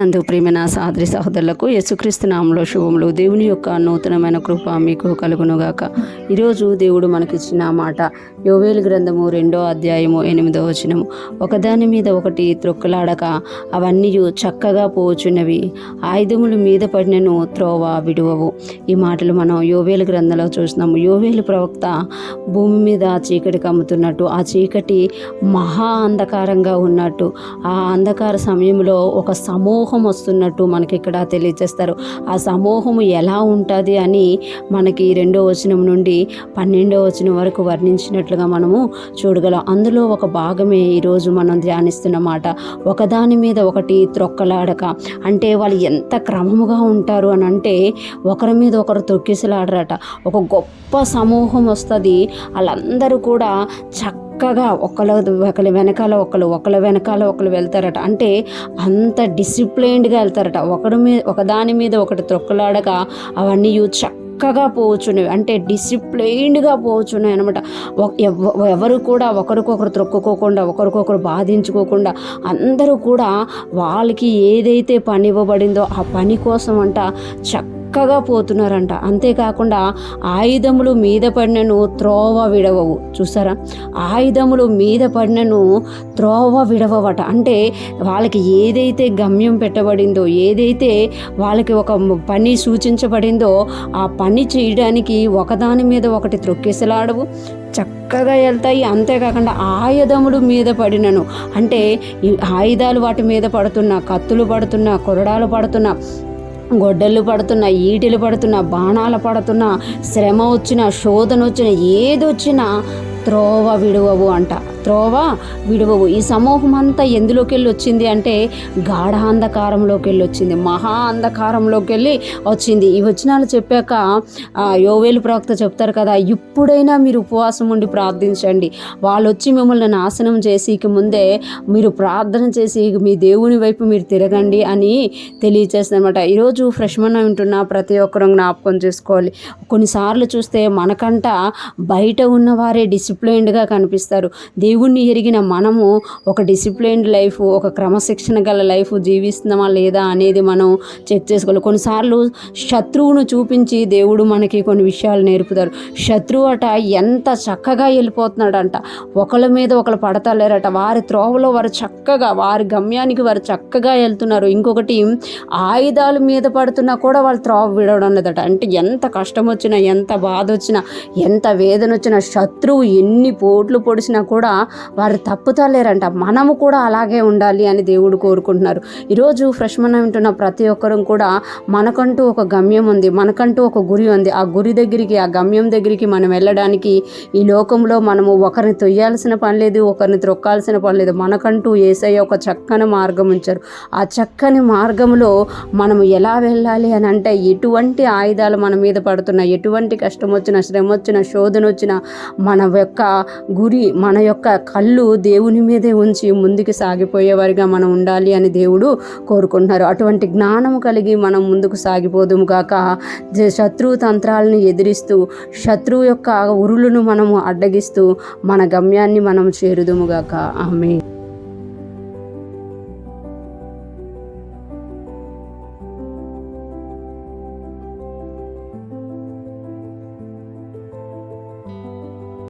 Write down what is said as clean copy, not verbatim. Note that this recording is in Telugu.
అందు ప్రియమైన సహోదరి సహోదరులకు యేసుక్రీస్తు నామములో శుభములు. దేవుని యొక్క నూతనమైన కృప మీకు కలుగునుగాక. ఈరోజు దేవుడు మనకిచ్చిన మాట యోవేలు గ్రంథము 2వ అధ్యాయము 8వ వచనము. ఒకదాని మీద ఒకటి త్రొక్కలాడక అవన్నీ చక్కగా పోచున్నవి, ఆయుధములు మీద పడినను త్రోవ విడువవు. ఈ మాటలు మనం యోవేలు గ్రంథంలో చూస్తున్నాము. యోవేలు ప్రవక్త భూమి మీద చీకటి కమ్ముతున్నట్టు, ఆ చీకటి మహా అంధకారంగా ఉన్నట్టు, ఆ అంధకార సమయంలో ఒక సమూహం వస్తున్నట్టు మనకి ఇక్కడ తెలియజేస్తారు. ఆ సమూహము ఎలా ఉంటుంది అని మనకి 2వ వచనం నుండి 12వ వచనం వరకు వర్ణించినట్లుగా మనము చూడగలం. అందులో ఒక భాగమే ఈరోజు మనం ధ్యానిస్తున్నమాట. ఒకదాని మీద ఒకటి త్రొక్కలాడక అంటే వాళ్ళు ఎంత క్రమముగా ఉంటారు అని అంటే ఒకరి మీద ఒకరు తొక్కిసలాడరట. ఒక గొప్ప సమూహం వస్తుంది, వాళ్ళందరూ కూడా చక్కగా ఒకళ్ళ వెనకాల ఒకళ్ళు వెళ్తారట. అంటే అంత డిసిప్లైన్డ్గా వెళ్తారట. ఒకదాని మీద ఒకటి త్రొక్కలాడక అవన్నీ చక్కగా పోవచ్చున్నవి, అంటే డిసిప్లైన్డ్గా పోవచ్చున్నాయి అనమాట. ఎవరు కూడా ఒకరికొకరు త్రొక్కుకోకుండా, ఒకరికొకరు బాధించుకోకుండా అందరూ కూడా వాళ్ళకి ఏదైతే పని ఇవ్వబడిందో ఆ పని కోసం అంట చక్కగా పోతున్నారంట. అంతేకాకుండా ఆయుధములు మీద పడినను త్రోవ విడవవు. చూసారా, ఆయుధములు మీద పడినను త్రోవ విడవవట. అంటే వాళ్ళకి ఏదైతే గమ్యం పెట్టబడిందో, ఏదైతే వాళ్ళకి ఒక పని సూచించబడిందో ఆ పని చేయడానికి ఒకదాని మీద ఒకటి త్రొక్కిసలాడవు, చక్కగా వెళ్తాయి. అంతేకాకుండా ఆయుధములు మీద పడినను అంటే ఈ ఆయుధాలు వాటి మీద పడుతున్నా, కత్తులు పడుతున్నా, కొరడాలు పడుతున్నా, గొడ్డళ్ళు పడుతున్నా, ఈటెలు పడుతున్నా, బాణాలు పడుతున్నా, శ్రమ వచ్చినా, శోధన వచ్చినా, ఏదొచ్చినా త్రోవ విడువవు అంట. త్రోవ విడువవు. ఈ సమూహం అంతా ఎందులోకి వెళ్ళి వచ్చింది అంటే గాఢాంధకారంలోకి వెళ్ళి వచ్చింది, మహా అంధకారంలోకి వెళ్ళి వచ్చింది. ఈ వచనాలు చెప్పాక యోవేలు ప్రవక్త చెప్తారు కదా, ఇప్పుడైనా మీరు ఉపవాసం ఉండి ప్రార్థించండి, వాళ్ళు వచ్చి మిమ్మల్ని నాశనం చేసి ముందే మీరు ప్రార్థన చేసి మీ దేవుని వైపు మీరు తిరగండి అని తెలియచేస్తుందన్నమాట. ఈరోజు ఫ్రెష్ మన్నా వింటున్న ప్రతి ఒక్కరూ జ్ఞాపకం చేసుకోవాలి. కొన్నిసార్లు చూస్తే మనకంట బయట ఉన్నవారే డిసిప్లైన్డ్గా కనిపిస్తారు. దేవుణ్ణి ఎరిగిన మనము ఒక డిసిప్లైన్డ్ లైఫ్, ఒక క్రమశిక్షణ గల లైఫ్ జీవిస్తున్నామా లేదా అనేది మనం చెక్ చేసుకోవాలి. కొన్నిసార్లు శత్రువును చూపించి దేవుడు మనకి కొన్ని విషయాలు నేర్పుతారు. శత్రువు అట ఎంత చక్కగా వెళ్ళిపోతున్నాడంట, ఒకళ్ళ మీద ఒకళ్ళు పడతలేరట. వారి త్రోవలో వారు చక్కగా, వారి గమ్యానికి వారు చక్కగా వెళ్తున్నారు. ఇంకొకటి, ఆయుధాల మీద పడుతున్నా కూడా వాళ్ళు త్రోవ విడవడం లేదట. అంటే ఎంత కష్టం వచ్చినా, ఎంత బాధ వచ్చినా, ఎంత వేదన వచ్చినా, శత్రువు ఎన్ని పోట్లు పొడిచినా కూడా వారు తప్పుతలేరంట. మనము కూడా అలాగే ఉండాలి అని దేవుడు కోరుకుంటున్నారు. ఈరోజు ఫ్రెష్ మన్నా వింటున్న ప్రతి ఒక్కరూ కూడా మనకంటూ ఒక గమ్యం ఉంది, మనకంటూ ఒక గురి ఉంది. ఆ గురి దగ్గరికి, ఆ గమ్యం దగ్గరికి మనం వెళ్ళడానికి ఈ లోకంలో మనము ఒకరిని తొయ్యాల్సిన పని లేదు, ఒకరిని త్రొక్కాల్సిన పని లేదు. మనకంటూ యేసయ్య ఒక చక్కని మార్గం ఉంచారు. ఆ చక్కని మార్గంలో మనము ఎలా వెళ్ళాలి అని అంటే, ఎటువంటి ఆయుధాలు మన మీద పడుతున్నా, ఎటువంటి కష్టం వచ్చినా, శ్రమ వచ్చినా, శోధన వచ్చినా, మన యొక్క గురి, మన యొక్క కళ్ళు దేవుని మీదే ఉంచి ముందుకు సాగిపోయేవారిగా మనం ఉండాలి అని దేవుడు కోరుకుంటున్నారు. అటువంటి జ్ఞానము కలిగి మనం ముందుకు సాగిపోదుము గాక. శత్రువు తంత్రాలను ఎదిరిస్తూ, శత్రువు యొక్క ఉరులను మనము అడ్డగిస్తూ మన గమ్యాన్ని మనం చేరుదుము గాక. ఆమేన్.